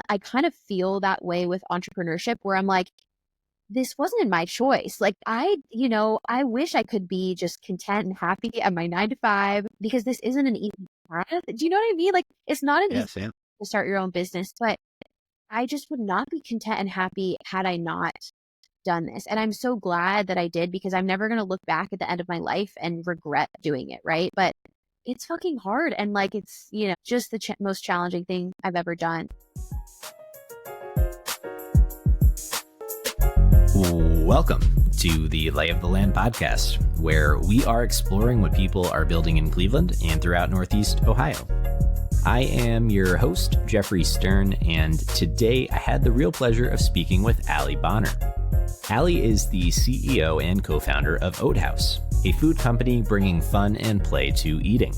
I kind of feel that way with entrepreneurship where I'm like, this wasn't my choice. Like I wish I could be just content and happy at my 9 to 5 because this isn't an easy path. Do you know what I mean? Like it's not an easy Yes, yeah. to start your own business, but I just would not be content and happy had I not done this. And I'm so glad that I did because I'm never going to look back at the end of my life and regret doing it. Right. But it's fucking hard. And like, it's, just the most challenging thing I've ever done. Welcome to the Lay of the Land podcast, where we are exploring what people are building in Cleveland and throughout Northeast Ohio. I am your host, Jeffrey Stern, and today I had the real pleasure of speaking with Allie Bonar. Allie is the CEO and co-founder of Oat Haus, a food company bringing fun and play to eating.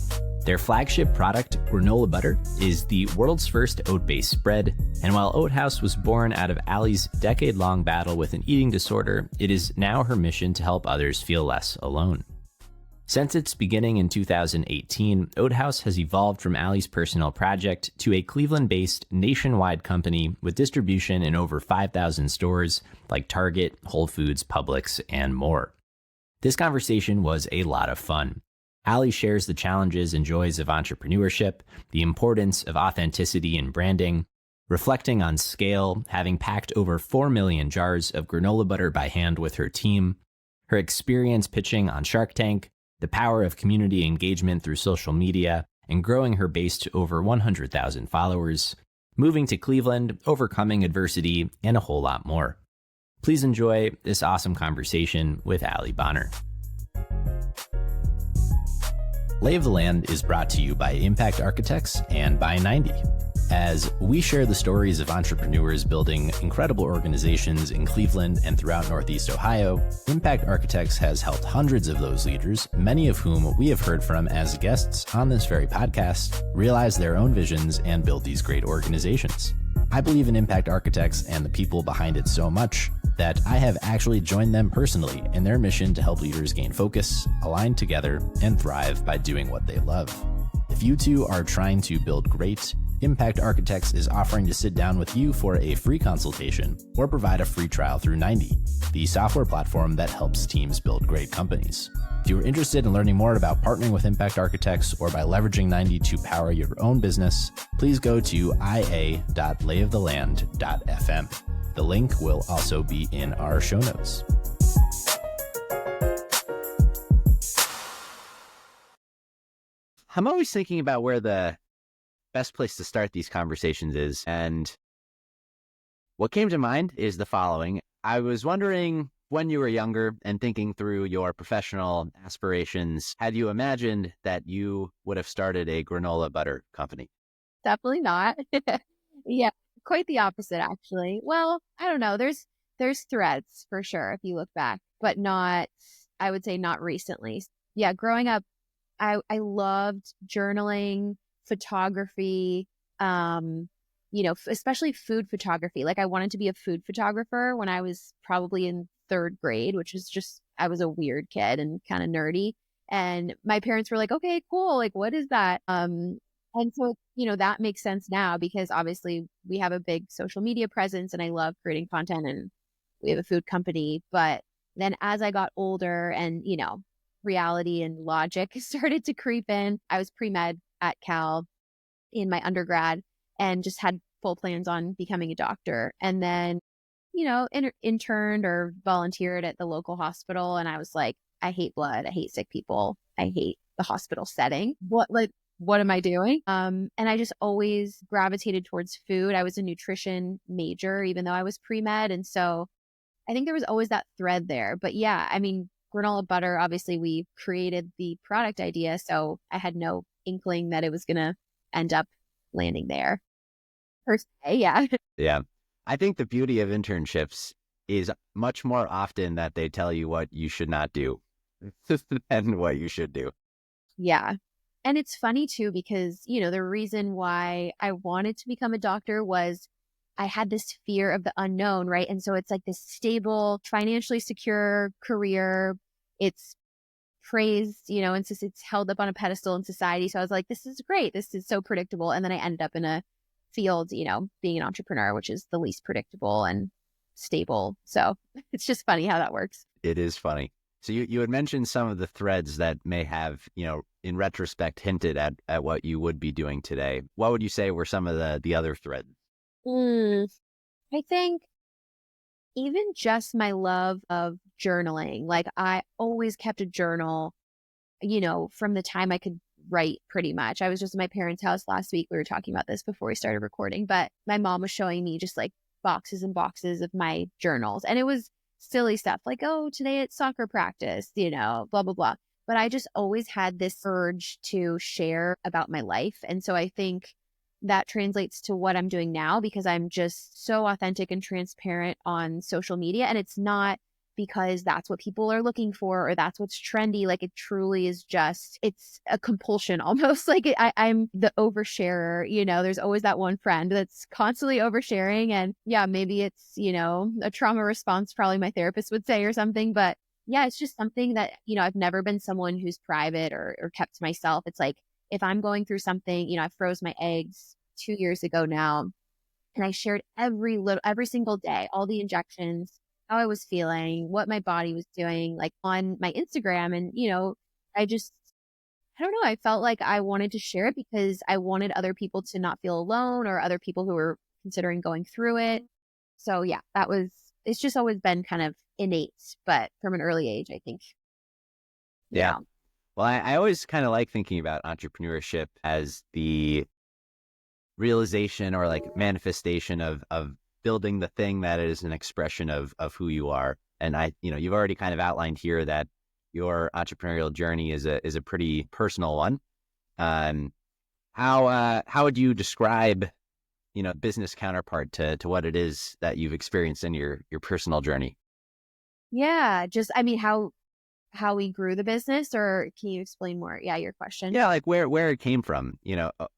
Their flagship product, Granola Butter, is the world's first oat-based spread, and while Oat Haus was born out of Allie's decade-long battle with an eating disorder, it is now her mission to help others feel less alone. Since its beginning in 2018, Oat Haus has evolved from Allie's personal project to a Cleveland-based nationwide company with distribution in over 5,000 stores like Target, Whole Foods, Publix, and more. This conversation was a lot of fun. Allie shares the challenges and joys of entrepreneurship, the importance of authenticity and branding, reflecting on scale, having packed over 4 million jars of granola butter by hand with her team, her experience pitching on Shark Tank, the power of community engagement through social media, and growing her base to over 100,000 followers, moving to Cleveland, overcoming adversity, and a whole lot more. Please enjoy this awesome conversation with Allie Bonar. Lay of the Land is brought to you by Impact Architects and by 90. As we share the stories of entrepreneurs building incredible organizations in Cleveland and throughout Northeast Ohio, Impact Architects has helped hundreds of those leaders, many of whom we have heard from as guests on this very podcast, realize their own visions and build these great organizations. I believe in Impact Architects and the people behind it so much that I have actually joined them personally in their mission to help leaders gain focus, align together, and thrive by doing what they love. If you too are trying to build great, Impact Architects is offering to sit down with you for a free consultation or provide a free trial through 90, the software platform that helps teams build great companies. If you're interested in learning more about partnering with Impact Architects or by leveraging 90 to power your own business, please go to ia.layoftheland.fm. The link will also be in our show notes. I'm always thinking about where the best place to start these conversations is. And what came to mind is the following. I was wondering, when you were younger and thinking through your professional aspirations, had you imagined that you would have started a granola butter company? Definitely not. Yeah, quite the opposite, actually. Well, I don't know. There's threads for sure if you look back, but not, I would say not recently. Yeah, growing up, I loved journaling, photography, especially food photography. Like I wanted to be a food photographer when I was probably in 3rd grade, which is just, I was a weird kid and kind of nerdy. And my parents were like, okay, cool. Like, what is that? And so, that makes sense now because obviously we have a big social media presence and I love creating content and we have a food company. But then as I got older and, reality and logic started to creep in, I was pre-med at Cal in my undergrad and just had full plans on becoming a doctor. And then, interned or volunteered at the local hospital. And I was like, I hate blood. I hate sick people. I hate the hospital setting. What am I doing? And I just always gravitated towards food. I was a nutrition major, even though I was pre-med. And so I think there was always that thread there. But yeah, I mean, granola butter, obviously we created the product idea. So I had no inkling that it was going to end up landing there per se. Yeah. Yeah. I think the beauty of internships is much more often that they tell you what you should not do than what you should do. Yeah. And it's funny too, because, the reason why I wanted to become a doctor was I had this fear of the unknown, right? And so it's like this stable, financially secure career. It's praised, and it's held up on a pedestal in society. So I was like, this is great. This is so predictable. And then I ended up in a field, being an entrepreneur, which is the least predictable and stable. So it's just funny how that works. It is funny. So you had mentioned some of the threads that may have, in retrospect, hinted at what you would be doing today. What would you say were some of the other threads? I think even just my love of journaling, like I always kept a journal, from the time I could write pretty much. I was just at my parents' house last week. We were talking about this before we started recording, but my mom was showing me just like boxes and boxes of my journals. And it was silly stuff like, oh, today it's soccer practice, blah, blah, blah. But I just always had this urge to share about my life. And so I think that translates to what I'm doing now because I'm just so authentic and transparent on social media. And it's not because that's what people are looking for or that's what's trendy. Like it truly is just, it's a compulsion almost. Like I'm the oversharer, there's always that one friend that's constantly oversharing. And yeah, maybe it's, a trauma response, probably my therapist would say or something. But yeah, it's just something that, I've never been someone who's private or kept to myself. It's like, if I'm going through something, I froze my eggs 2 years ago now, and I shared every single day, all the injections, how I was feeling, what my body was doing, like on my Instagram. And, I don't know, I felt like I wanted to share it because I wanted other people to not feel alone or other people who were considering going through it. So yeah, it's just always been kind of innate, but from an early age, I think. Yeah. Well, I always kind of like thinking about entrepreneurship as the realization or like manifestation of building the thing that is an expression of who you are. And you've already kind of outlined here that your entrepreneurial journey is a pretty personal one. How would you describe, business counterpart to what it is that you've experienced in your personal journey? Yeah, just, how we grew the business, or can you explain more? Yeah, your question. Yeah, like where it came from.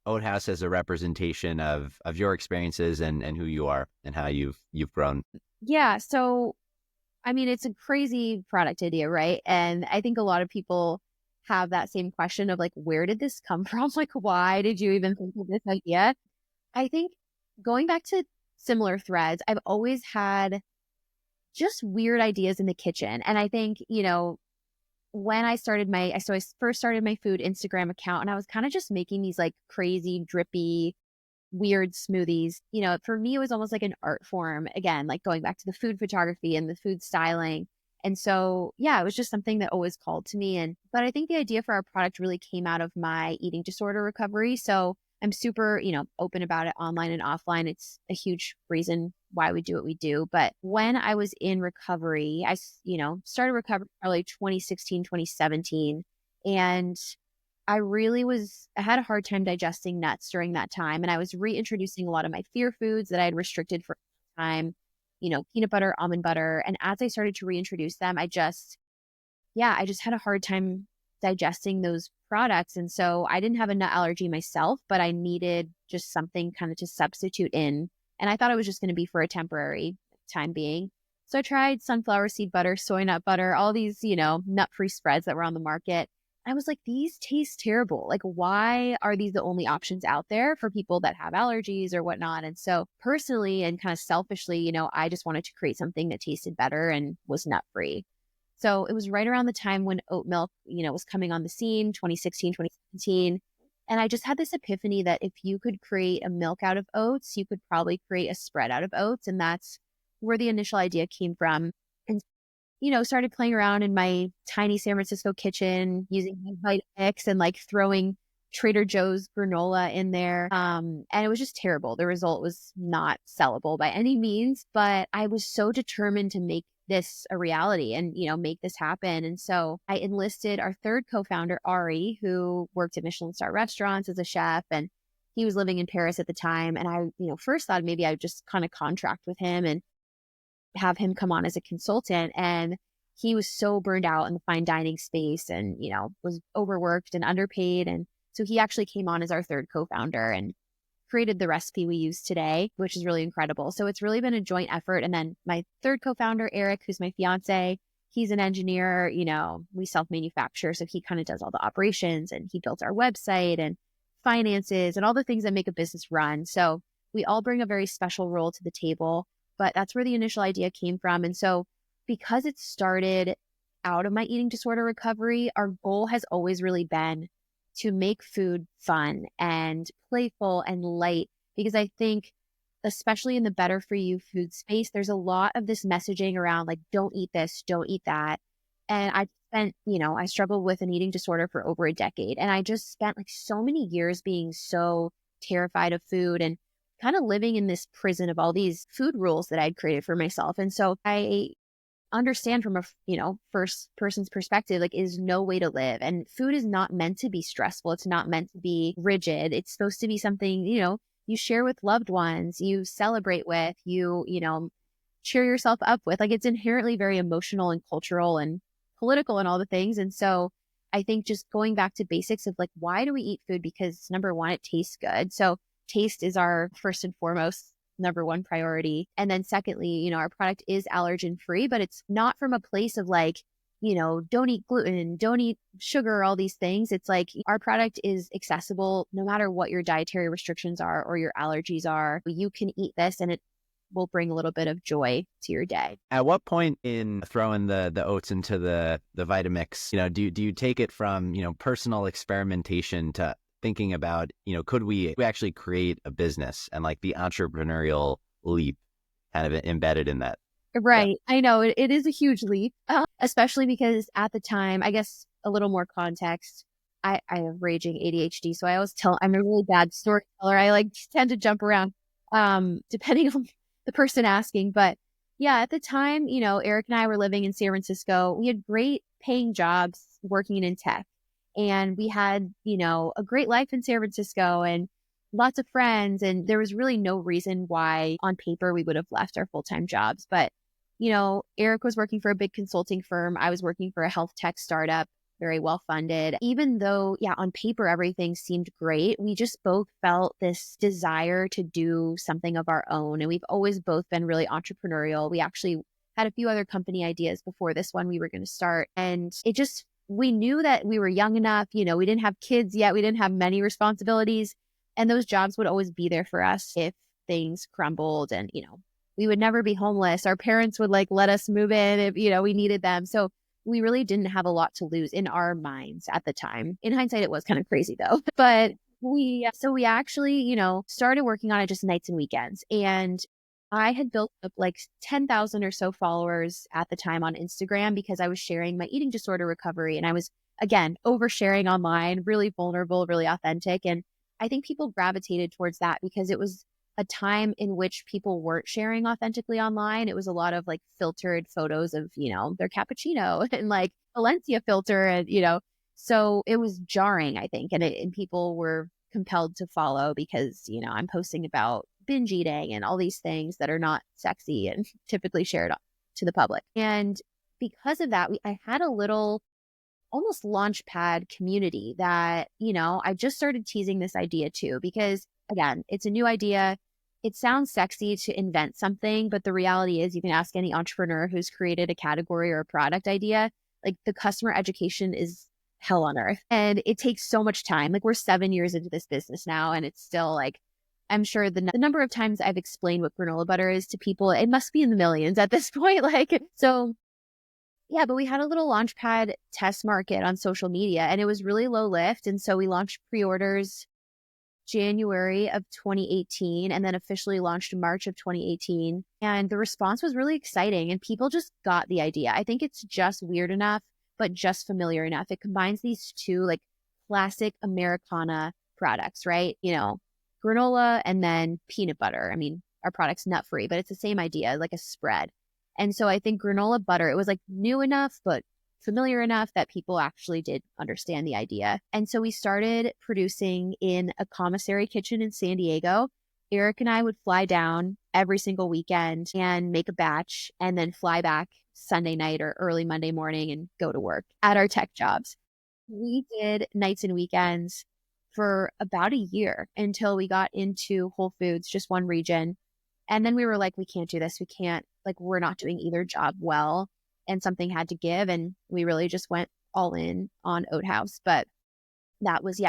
Oat Haus as a representation of your experiences and who you are and how you've grown. Yeah, so it's a crazy product idea, right? And I think a lot of people have that same question of like, where did this come from? Like, why did you even think of this idea? I think going back to similar threads, I've always had just weird ideas in the kitchen. And I think, when I first started my food Instagram account, and I was kind of just making these like crazy, drippy, weird smoothies. For me, it was almost like an art form. Again, like going back to the food photography and the food styling. And so, yeah, it was just something that always called to me. But I think the idea for our product really came out of my eating disorder recovery. So I'm super, open about it online and offline. It's a huge reason why we do what we do. But when I was in recovery, I, started recovery probably 2016, 2017. And I had a hard time digesting nuts during that time. And I was reintroducing a lot of my fear foods that I had restricted for a time, peanut butter, almond butter. And as I started to reintroduce them, I just had a hard time digesting those products. And so I didn't have a nut allergy myself, but I needed just something kind of to substitute in. And I thought it was just going to be for a temporary time being. So I tried sunflower seed butter, soy nut butter, all these, nut-free spreads that were on the market. I was like, these taste terrible. Like, why are these the only options out there for people that have allergies or whatnot? And so personally and kind of selfishly, I just wanted to create something that tasted better and was nut-free. So it was right around the time when oat milk, was coming on the scene, 2016, 2017. And I just had this epiphany that if you could create a milk out of oats, you could probably create a spread out of oats. And that's where the initial idea came from. And, started playing around in my tiny San Francisco kitchen using Vitamix and like throwing Trader Joe's granola in there. And it was just terrible. The result was not sellable by any means, but I was so determined to make this a reality and, make this happen. And so I enlisted our third co-founder, Ari, who worked at Michelin star restaurants as a chef, and he was living in Paris at the time. And I, first thought maybe I would just kind of contract with him and have him come on as a consultant. And he was so burned out in the fine dining space and, was overworked and underpaid. And so he actually came on as our third co-founder and created the recipe we use today, which is really incredible. So it's really been a joint effort. And then my third co-founder, Eric, who's my fiance, he's an engineer, we self-manufacture. So he kind of does all the operations, and he built our website and finances and all the things that make a business run. So we all bring a very special role to the table, but that's where the initial idea came from. And so because it started out of my eating disorder recovery, our goal has always really been to make food fun and playful and light, because I think especially in the better for you food space, there's a lot of this messaging around like, don't eat this, don't eat that. And I spent, I struggled with an eating disorder for over a decade. And I just spent like so many years being so terrified of food and kind of living in this prison of all these food rules that I'd created for myself. And so I understand from a first person's perspective, like, is no way to live, and food is not meant to be stressful. It's not meant to be rigid. It's supposed to be something you share with loved ones, you celebrate with, cheer yourself up with. Like, it's inherently very emotional and cultural and political and all the things. And so I think just going back to basics of like, why do we eat food? Because number one, it tastes good. So taste is our first and foremost number one priority. And then secondly, our product is allergen free, but it's not from a place of like, don't eat gluten, don't eat sugar, all these things. It's like our product is accessible no matter what your dietary restrictions are or your allergies are. You can eat this and it will bring a little bit of joy to your day. At what point in throwing the oats into the Vitamix, do you take it from, personal experimentation to thinking about, could we actually create a business, and like the entrepreneurial leap kind of embedded in that? Right. Yeah. I know it is a huge leap, especially because at the time, I guess a little more context, I have raging ADHD. So I always I'm a really bad storyteller. I like tend to jump around, depending on the person asking. But yeah, at the time, Eric and I were living in San Francisco. We had great paying jobs working in tech, and we had, a great life in San Francisco and lots of friends. And there was really no reason why on paper we would have left our full-time jobs. But, Eric was working for a big consulting firm. I was working for a health tech startup, very well funded. Even though, on paper, everything seemed great, we just both felt this desire to do something of our own. And we've always both been really entrepreneurial. We actually had a few other company ideas before this one we were going to start. And we knew that we were young enough, we didn't have kids yet. We didn't have many responsibilities. And those jobs would always be there for us if things crumbled, and, we would never be homeless. Our parents would like let us move in if, we needed them. So we really didn't have a lot to lose in our minds at the time. In hindsight, it was kind of crazy though. But we actually, started working on it just nights and weekends. And I had built up like 10,000 or so followers at the time on Instagram because I was sharing my eating disorder recovery. And I was, again, oversharing online, really vulnerable, really authentic. And I think people gravitated towards that because it was a time in which people weren't sharing authentically online. It was a lot of like filtered photos of, their cappuccino and like Valencia filter and, so it was jarring, I think. And people were compelled to follow because, I'm posting about binge eating and all these things that are not sexy and typically shared to the public. And because of that, I had a little almost launchpad community that, I just started teasing this idea too, because again, it's a new idea. It sounds sexy to invent something, but the reality is you can ask any entrepreneur who's created a category or a product idea, like the customer education is hell on earth. And it takes so much time. Like we're 7 years into this business now, and it's still like, I'm sure the number of times I've explained what granola butter is to people, it must be in the millions at this point. So yeah, but we had a little launchpad test market on social media and it was really low lift. And so we launched pre-orders January of 2018 and then officially launched in March of 2018. And the response was really exciting and people just got the idea. I think it's just weird enough, but just familiar enough. It combines these two like classic Americana products, right? Granola and then peanut butter. I mean, our product's nut free, but it's the same idea, like a spread. And so I think granola butter, it was like new enough, but familiar enough that people actually did understand the idea. And so we started producing in a commissary kitchen in San Diego. Eric and I would fly down every single weekend and make a batch and then fly back Sunday night or early Monday morning and go to work at our tech jobs. We did nights and weekends for about a year until we got into Whole Foods, just one region. And then we were like, we can't do this. We can't, like, we're not doing either job well. And something had to give. And we really just went all in on Oat Haus. But that was,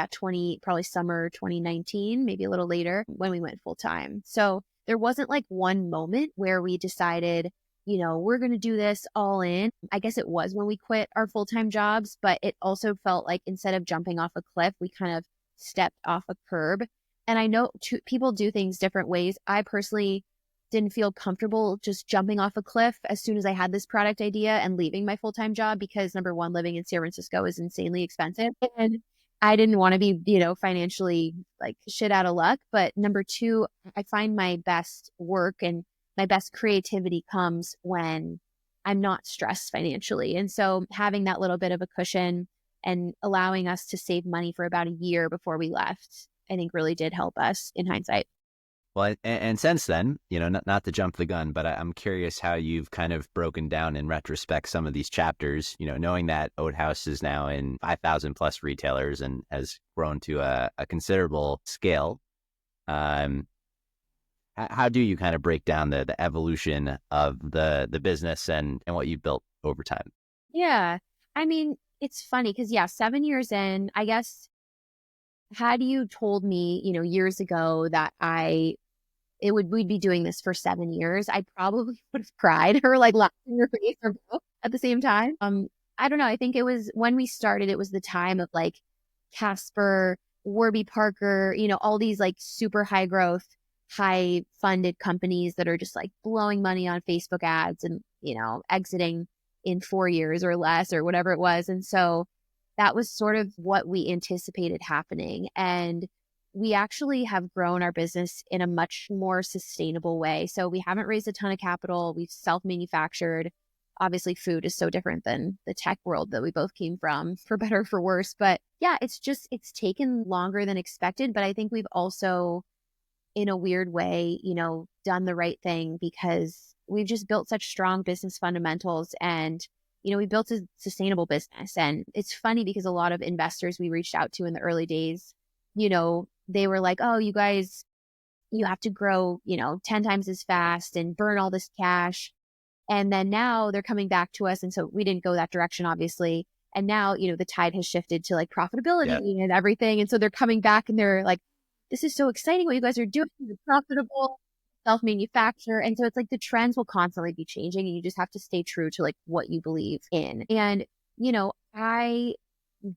probably summer 2019, maybe a little later when we went full time. So there wasn't like one moment where we decided, we're going to do this all in. I guess it was when we quit our full-time jobs, but it also felt like instead of jumping off a cliff, we kind of stepped off a curb. And I know people do things different ways. I personally didn't feel comfortable just jumping off a cliff as soon as I had this product idea and leaving my full-time job because number one, living in San Francisco is insanely expensive. And I didn't want to be, financially like shit out of luck. But number two, I find my best work and my best creativity comes when I'm not stressed financially. And so having that little bit of a cushion and allowing us to save money for about a year before we left, I think really did help us in hindsight. Well, and since then, not to jump the gun, but I'm curious how you've kind of broken down in retrospect some of these chapters, knowing that Oat Haus is now in 5,000 plus retailers and has grown to a considerable scale. How do you kind of break down the evolution of the business and what you've built over time? Yeah. I mean, it's funny because 7 years in, I guess, had you told me, years ago that we'd be doing this for 7 years, I probably would have cried or like laughed in your face or both at the same time. I don't know. I think it was when we started, it was the time of like Casper, Warby Parker, all these like super high growth, high funded companies that are just like blowing money on Facebook ads and, exiting in 4 years or less or whatever it was. And so that was sort of what we anticipated happening. And we actually have grown our business in a much more sustainable way. So we haven't raised a ton of capital. We've self-manufactured. Obviously, food is so different than the tech world that we both came from, for better or for worse. But yeah, it's taken longer than expected. But I think we've also, in a weird way, done the right thing because we've just built such strong business fundamentals and, we built a sustainable business. And it's funny because a lot of investors we reached out to in the early days, they were like, oh, you guys, you have to grow, 10 times as fast and burn all this cash. And then now they're coming back to us. And so we didn't go that direction, obviously. And now, the tide has shifted to like profitability and everything. And so they're coming back and they're like, this is so exciting what you guys are doing. You're profitable, self-manufacture. And so it's like the trends will constantly be changing and you just have to stay true to like what you believe in. And, I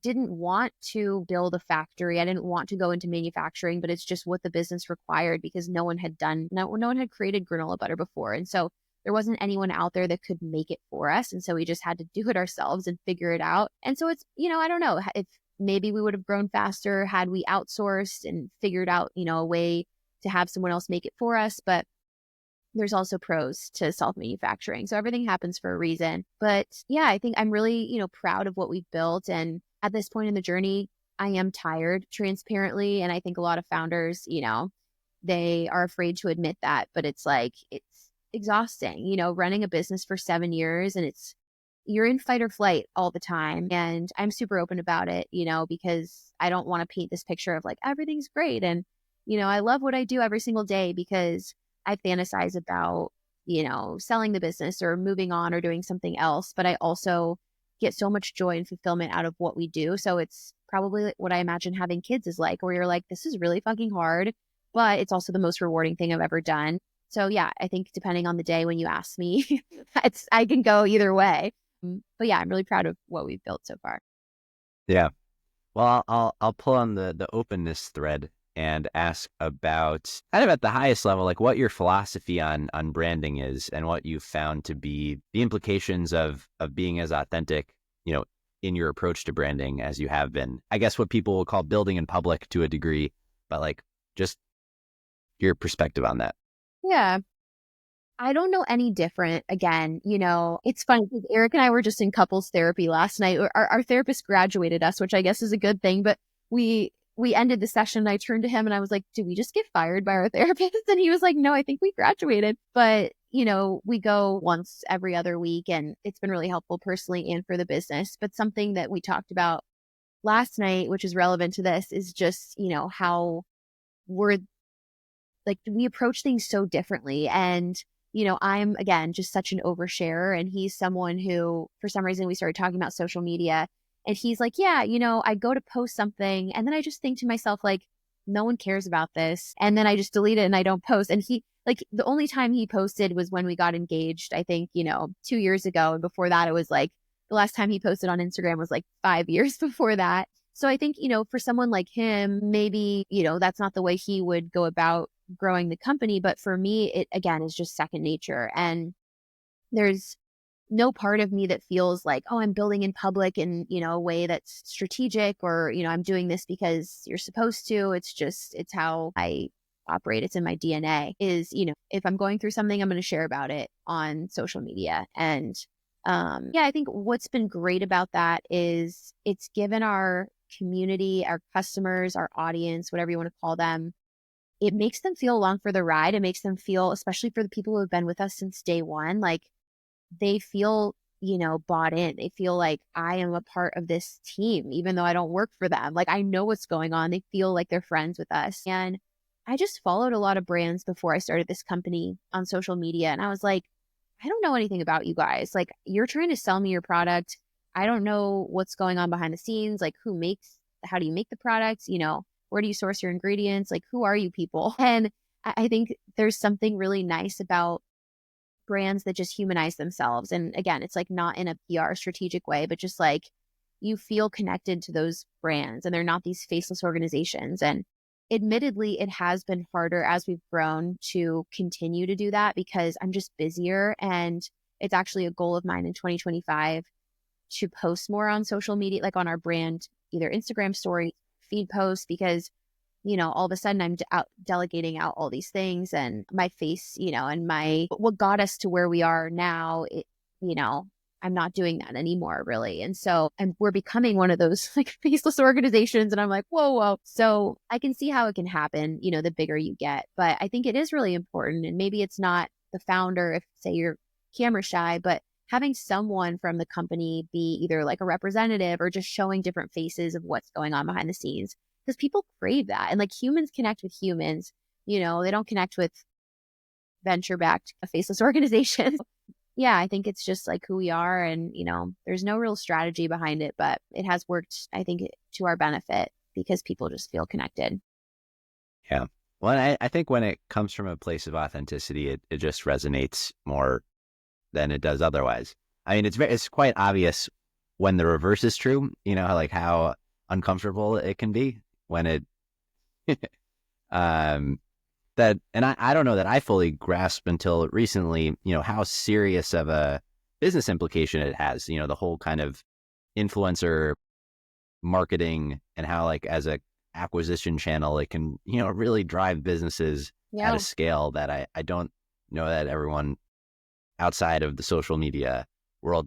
didn't want to build a factory. I didn't want to go into manufacturing, but it's just what the business required because no one had created granola butter before. And so there wasn't anyone out there that could make it for us. And so we just had to do it ourselves and figure it out. And so it's, I don't know if maybe we would have grown faster had we outsourced and figured out, a way to have someone else make it for us. But there's also pros to self-manufacturing. So everything happens for a reason. But yeah, I think I'm really, proud of what we've built. And at this point in the journey, I am tired, transparently. And I think a lot of founders, they are afraid to admit that, but it's like, it's exhausting, running a business for 7 years and you're in fight or flight all the time. And I'm super open about it, because I don't want to paint this picture of like, everything's great. And, I love what I do every single day because I fantasize about, selling the business or moving on or doing something else. But I also get so much joy and fulfillment out of what we do. So it's probably what I imagine having kids is like, where you're like, this is really fucking hard, but it's also the most rewarding thing I've ever done. So yeah, I think depending on the day when you ask me, I can go either way. But yeah, I'm really proud of what we've built so far. Yeah. Well, I'll pull on the openness thread and ask about kind of at the highest level, like what your philosophy on branding is and what you've found to be the implications of being as authentic, in your approach to branding as you have been. I guess what people will call building in public to a degree, but like just your perspective on that. Yeah. I don't know any different. Again, it's funny because Eric and I were just in couples therapy last night. Our therapist graduated us, which I guess is a good thing, but we ended the session and I turned to him and I was like, did we just get fired by our therapist? And he was like, no, I think we graduated. But, we go once every other week and it's been really helpful personally and for the business. But something that we talked about last night, which is relevant to this, is just, how we're like, we approach things so differently. And, I'm, again, just such an oversharer. And he's someone who, for some reason, we started talking about social media And he's like, yeah, I go to post something and then I just think to myself, like, no one cares about this. And then I just delete it and I don't post. And the only time he posted was when we got engaged, I think, 2 years ago. And before that, it was like the last time he posted on Instagram was like 5 years before that. So I think, for someone like him, maybe, that's not the way he would go about growing the company. But for me, it again is just second nature. And there's no part of me that feels like, oh, I'm building in public in, a way that's strategic, or, I'm doing this because you're supposed to. It's how I operate. It's in my DNA is, if I'm going through something, I'm going to share about it on social media. And yeah, I think what's been great about that is it's given our community, our customers, our audience, whatever you want to call them, it makes them feel along for the ride. It makes them feel, especially for the people who have been with us since day one, like they feel, bought in. They feel like I am a part of this team, even though I don't work for them. Like I know what's going on. They feel like they're friends with us. And I just followed a lot of brands before I started this company on social media. And I was like, I don't know anything about you guys. Like you're trying to sell me your product. I don't know what's going on behind the scenes. Like how do you make the products? Where do you source your ingredients? Like, who are you people? And I think there's something really nice about brands that just humanize themselves. And again, it's like not in a PR strategic way, but just like you feel connected to those brands and they're not these faceless organizations. And admittedly, it has been harder as we've grown to continue to do that because I'm just busier. And it's actually a goal of mine in 2025 to post more on social media, like on our brand, either Instagram story, feed posts, because all of a sudden I'm out delegating out all these things and my face, and what got us to where we are now, I'm not doing that anymore really. And so, and we're becoming one of those like faceless organizations. And I'm like, whoa. So I can see how it can happen, the bigger you get, but I think it is really important. And maybe it's not the founder, if say you're camera shy, but having someone from the company be either like a representative or just showing different faces of what's going on behind the scenes, because people crave that. And like humans connect with humans, they don't connect with venture-backed faceless organizations. Yeah, I think it's just like who we are. And, there's no real strategy behind it, but it has worked, I think, to our benefit because people just feel connected. Yeah. Well, I think when it comes from a place of authenticity, it just resonates more than it does otherwise. I mean, it's quite obvious when the reverse is true, like how uncomfortable it can be when it, and I don't know that I fully grasped until recently, how serious of a business implication it has, the whole kind of influencer marketing and how like as a acquisition channel, it can, really drive businesses at a scale that I don't know that everyone outside of the social media world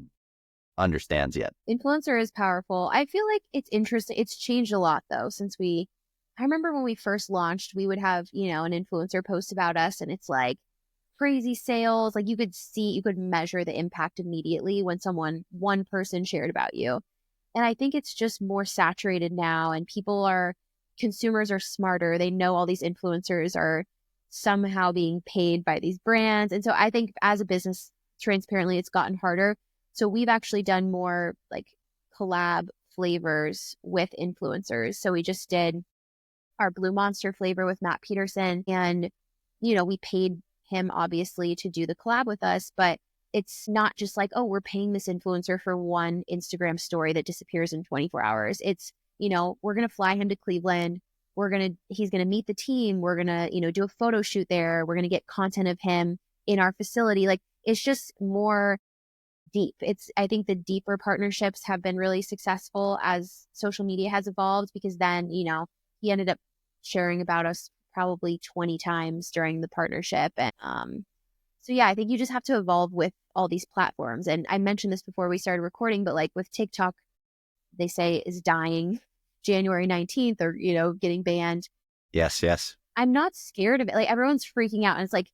understands yet. Influencer is powerful. I feel like it's interesting. It's changed a lot though, I remember when we first launched, we would have, an influencer post about us and it's like crazy sales. Like you could measure the impact immediately when one person shared about you. And I think it's just more saturated now and consumers are smarter. They know all these influencers are somehow being paid by these brands. And so I think as a business, transparently, it's gotten harder. So we've actually done more like collab flavors with influencers. So we just did our Blue Monster flavor with Matt Peterson. And, we paid him obviously to do the collab with us, but it's not just like, oh, we're paying this influencer for one Instagram story that disappears in 24 hours. It's, we're going to fly him to Cleveland. He's going to meet the team. We're going to, do a photo shoot there. We're going to get content of him in our facility. Like it's just more deep. I think the deeper partnerships have been really successful as social media has evolved because then, he ended up sharing about us probably 20 times during the partnership. And, so yeah, I think you just have to evolve with all these platforms. And I mentioned this before we started recording, but like with TikTok, they say is dying January 19th or, getting banned. Yes. I'm not scared of it. Like everyone's freaking out. And it's like,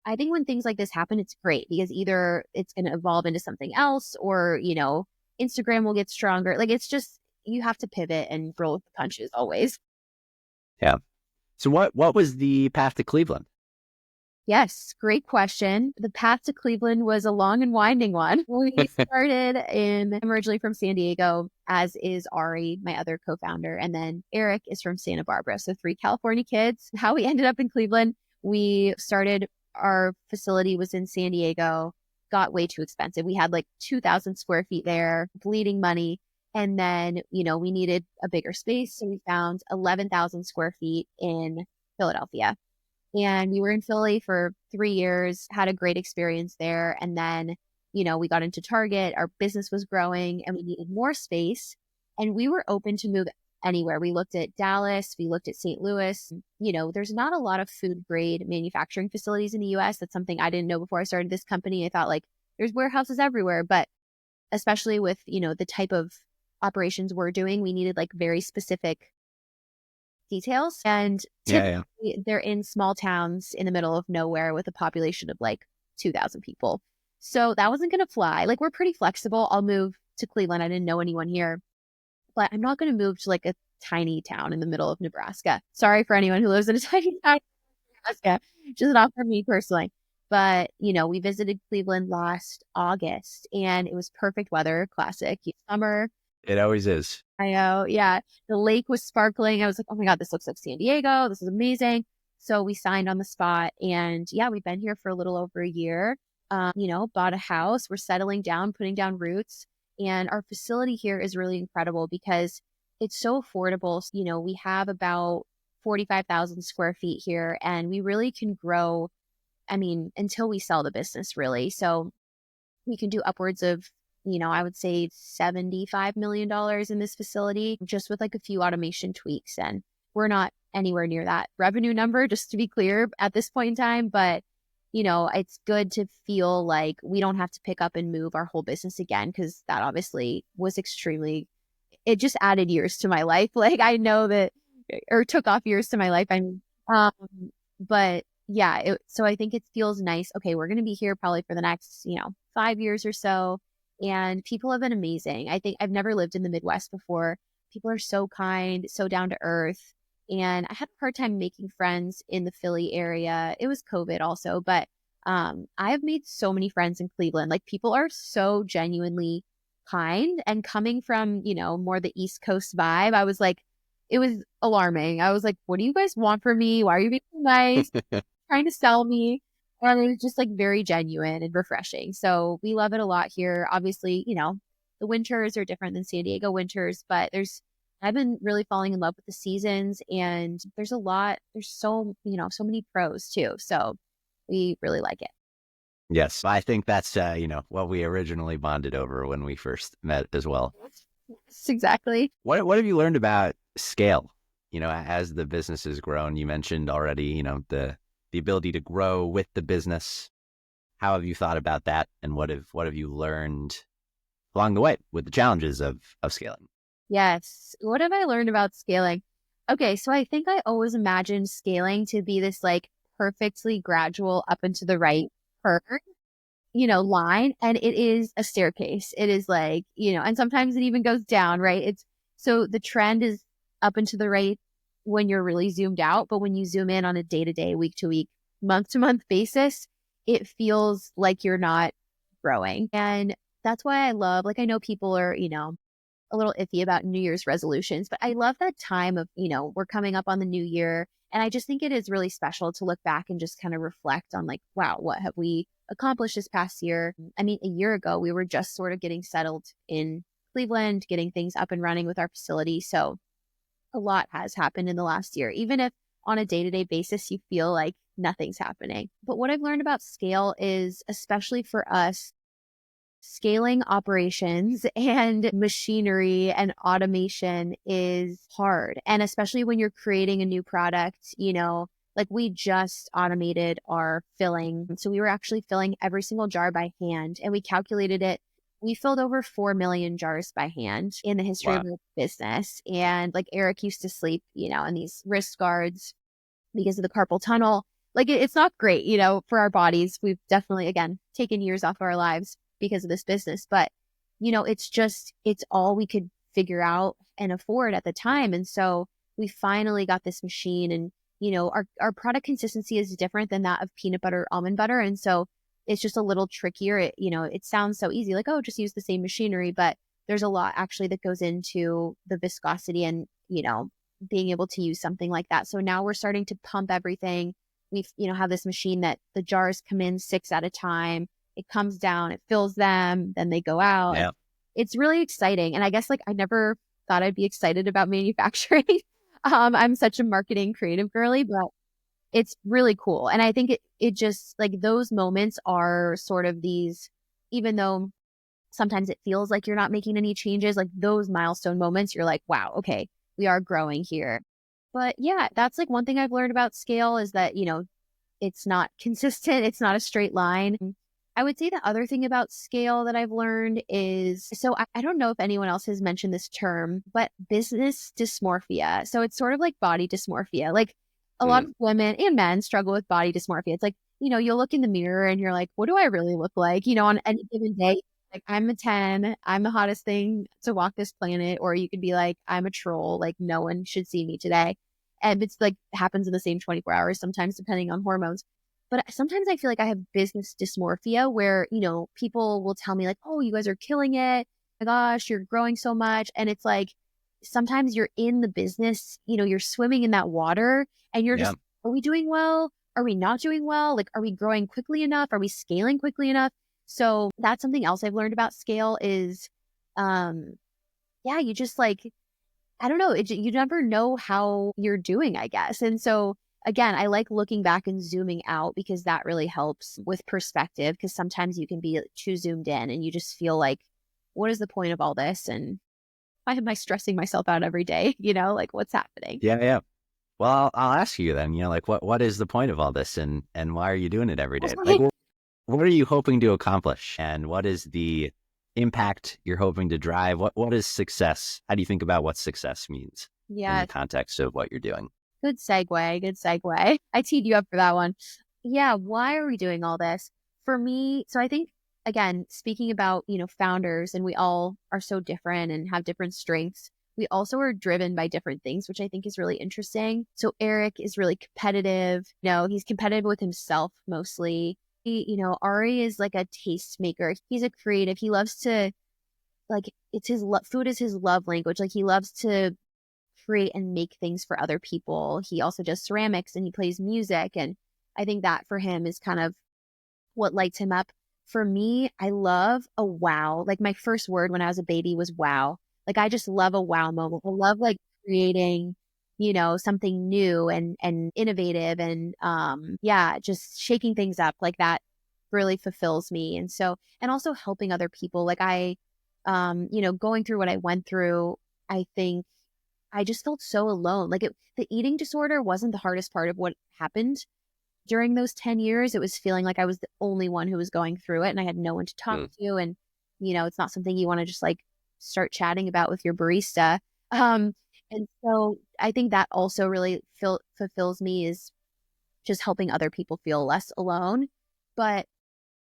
I think when things like this happen, it's great because either it's going to evolve into something else or, Instagram will get stronger. Like it's just, you have to pivot and roll with the punches always. Yeah. So what was the path to Cleveland? Yes, great question. The path to Cleveland was a long and winding one. We started I'm originally from San Diego, as is Ari, my other co-founder. And then Eric is from Santa Barbara. So 3 California kids. How we ended up in Cleveland, we started, our facility was in San Diego, got way too expensive. We had like 2,000 square feet there, bleeding money. And then, we needed a bigger space. So we found 11,000 square feet in Philadelphia. And we were in Philly for 3 years, had a great experience there. And then, we got into Target, our business was growing and we needed more space. And we were open to move anywhere. We looked at Dallas, we looked at St. Louis. There's not a lot of food grade manufacturing facilities in the US. That's something I didn't know before I started this company. I thought like there's warehouses everywhere, but especially with, the type of operations we're doing, we needed like very specific details. And typically they're in small towns in the middle of nowhere with a population of like 2,000 people. So that wasn't going to fly. Like, we're pretty flexible. I'll move to Cleveland. I didn't know anyone here, but I'm not going to move to like a tiny town in the middle of Nebraska. Sorry for anyone who lives in a tiny town in Nebraska, just not for me personally. But, we visited Cleveland last August and it was perfect weather, classic summer. It always is. I know. Yeah. The lake was sparkling. I was like, oh my God, this looks like San Diego. This is amazing. So we signed on the spot and yeah, we've been here for a little over a year. Bought a house. We're settling down, putting down roots. And our facility here is really incredible because it's so affordable. We have about 45,000 square feet here and we really can grow, until we sell the business really. So we can do upwards of, I would say $75 million in this facility just with like a few automation tweaks. And we're not anywhere near that revenue number, just to be clear at this point in time. But, it's good to feel like we don't have to pick up and move our whole business again, because that obviously was it just added years to my life. Like I know that, or took off years to my life. But yeah, so I think it feels nice. Okay, we're going to be here probably for the next, 5 years or so. And people have been amazing. I think I've never lived in the Midwest before. People are so kind, so down to earth. And I had a hard time making friends in the Philly area. It was COVID also, but I have made so many friends in Cleveland. Like, people are so genuinely kind. And coming from, more the East Coast vibe, I was like, it was alarming. I was like, what do you guys want from me? Why are you being so nice? Trying to sell me? And it was just like very genuine and refreshing. So we love it a lot here. Obviously, the winters are different than San Diego winters, but I've been really falling in love with the seasons, and there's so many pros too. So we really like it. Yes. I think that's, what we originally bonded over when we first met as well. Yes, exactly. What have you learned about scale? As the business has grown, you mentioned already, the ability to grow with the business. How have you thought about that? And what have you learned along the way with the challenges of scaling? Yes. What have I learned about scaling? Okay. So I think I always imagined scaling to be this like perfectly gradual up and to the right curve, line. And it is a staircase. It is like, and sometimes it even goes down, right? So the trend is up and to the right when you're really zoomed out. But when you zoom in on a day-to-day, week-to-week, month-to-month basis, it feels like you're not growing. And that's why I love, like, I know people are, a little iffy about New Year's resolutions, but I love that time of, we're coming up on the new year. And I just think it is really special to look back and just kind of reflect on like, wow, what have we accomplished this past year? A year ago, we were just sort of getting settled in Cleveland, getting things up and running with our facility. So a lot has happened in the last year, even if on a day-to-day basis, you feel like nothing's happening. But what I've learned about scale is, especially for us, scaling operations and machinery and automation is hard. And especially when you're creating a new product, like we just automated our filling. So we were actually filling every single jar by hand, and we calculated it. We filled over 4 million jars by hand in the history of our business. And like Eric used to sleep, in these wrist guards because of the carpal tunnel. Like it's not great, for our bodies. We've definitely, again, taken years off of our lives because of this business. But, it's all we could figure out and afford at the time. And so we finally got this machine, and, our product consistency is different than that of peanut butter, almond butter. And so it's just a little trickier. It sounds so easy, like, oh, just use the same machinery, but there's a lot actually that goes into the viscosity and, being able to use something like that. So now we're starting to pump everything. We've, have this machine that the jars come in 6 at a time. It comes down, it fills them, then they go out. Yeah. It's really exciting. And I guess like I never thought I'd be excited about manufacturing. I'm such a marketing creative girly, but it's really cool. And I think it just like those moments are sort of these, even though sometimes it feels like you're not making any changes, like those milestone moments, you're like, wow, okay, we are growing here. But yeah, that's like one thing I've learned about scale is that, it's not consistent. It's not a straight line. I would say the other thing about scale that I've learned is, so I don't know if anyone else has mentioned this term, but business dysmorphia. So it's sort of like body dysmorphia. Like a lot of women and men struggle with body dysmorphia. It's like, you'll look in the mirror and you're like, what do I really look like? On any given day, like I'm a 10, I'm the hottest thing to walk this planet. Or you could be like, I'm a troll, like no one should see me today. And it's like happens in the same 24 hours, sometimes depending on hormones. But sometimes I feel like I have business dysmorphia where, people will tell me like, oh, you guys are killing it. Oh my gosh, you're growing so much. And it's like, sometimes you're in the business, you're swimming in that water and you're just, are we doing well? Are we not doing well? Like, are we growing quickly enough? Are we scaling quickly enough? So that's something else I've learned about scale is, you just like, I don't know, you never know how you're doing, I guess. And so again, I like looking back and zooming out because that really helps with perspective, because sometimes you can be too zoomed in and you just feel like, what is the point of all this? And why am I stressing myself out every day? Like what's happening? Yeah. Yeah. Well, I'll ask you then, like what is the point of all this and why are you doing it every day? Like, what are you hoping to accomplish and what is the impact you're hoping to drive? What is success? How do you think about what success means in the context of what you're doing? Good segue. I teed you up for that one. Yeah. Why are we doing all this? For me, so I think, again, speaking about, founders, and we all are so different and have different strengths. We also are driven by different things, which I think is really interesting. So Eric is really competitive. He's competitive with himself mostly. Ari is like a tastemaker. He's a creative. He loves to, like, it's his food is his love language. Like he loves to create and make things for other people. He also does ceramics and he plays music. And I think that for him is kind of what lights him up. For me, I love a wow. Like my first word when I was a baby was wow. Like I just love a wow moment. I love like creating, something new and innovative and just shaking things up like that really fulfills me. And so, and also helping other people. Like I, going through what I went through, I think I just felt so alone. Like the eating disorder wasn't the hardest part of what happened during those 10 years. It was feeling like I was the only one who was going through it and I had no one to talk to. And, it's not something you want to just like start chatting about with your barista. And so I think that also really fulfills me is just helping other people feel less alone. But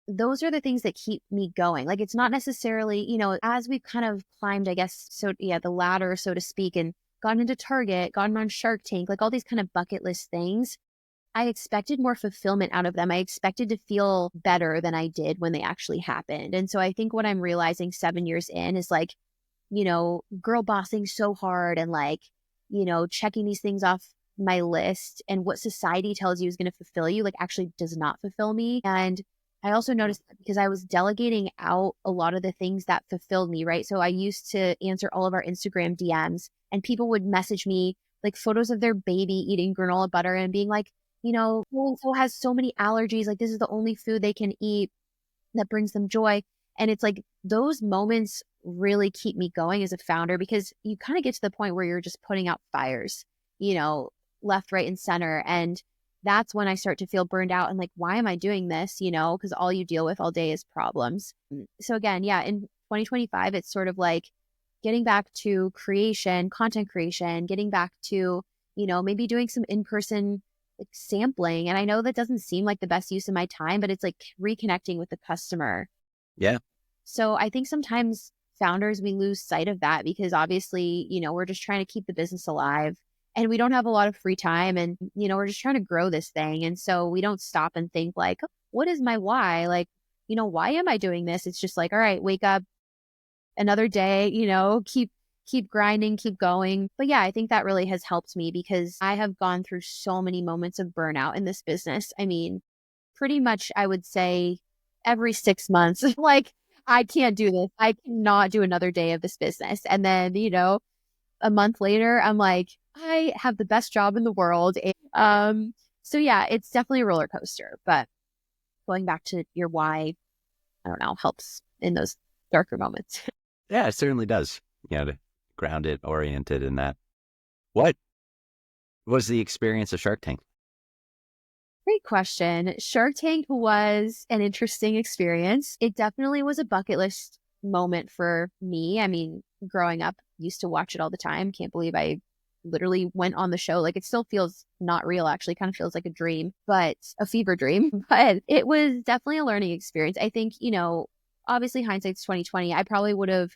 those are the things that keep me going. Like it's not necessarily, as we've kind of climbed, I guess, the ladder, so to speak, and gotten into Target, gotten on Shark Tank, like all these kind of bucket list things, I expected more fulfillment out of them. I expected to feel better than I did when they actually happened. And so I think what I'm realizing 7 years in is like, girl bossing so hard and like, checking these things off my list and what society tells you is going to fulfill you, like actually does not fulfill me. And I also noticed that because I was delegating out a lot of the things that fulfilled me, right? So I used to answer all of our Instagram DMs and people would message me like photos of their baby eating granola butter and being like, so has so many allergies. Like this is the only food they can eat that brings them joy. And it's like those moments really keep me going as a founder because you kind of get to the point where you're just putting out fires, left, right, and center. And that's when I start to feel burned out and like, why am I doing this? Because all you deal with all day is problems. So again, in 2025, it's sort of like getting back to content creation, getting back to, maybe doing some in-person like sampling. And I know that doesn't seem like the best use of my time, but it's like reconnecting with the customer. Yeah. So I think sometimes founders, we lose sight of that because obviously, we're just trying to keep the business alive and we don't have a lot of free time, and we're just trying to grow this thing. And so we don't stop and think like, what is my why? Like, why am I doing this? It's just like, all right, wake up another day, keep grinding, keep going. But yeah, I think that really has helped me because I have gone through so many moments of burnout in this business. I mean, pretty much I would say every 6 months, like, I can't do this. I cannot do another day of this business. And then, a month later, I'm like, I have the best job in the world. So yeah, it's definitely a roller coaster. But going back to your why, I don't know, helps in those darker moments. Yeah, it certainly does. To ground it, oriented in that. What was the experience of Shark Tank? Great question. Shark Tank was an interesting experience. It definitely was a bucket list moment for me. I mean, growing up, used to watch it all the time. Can't believe I literally went on the show. Like, it still feels not real, actually. Kind of feels like a dream, but a fever dream. But it was definitely a learning experience. I think, obviously hindsight's 2020. I probably would have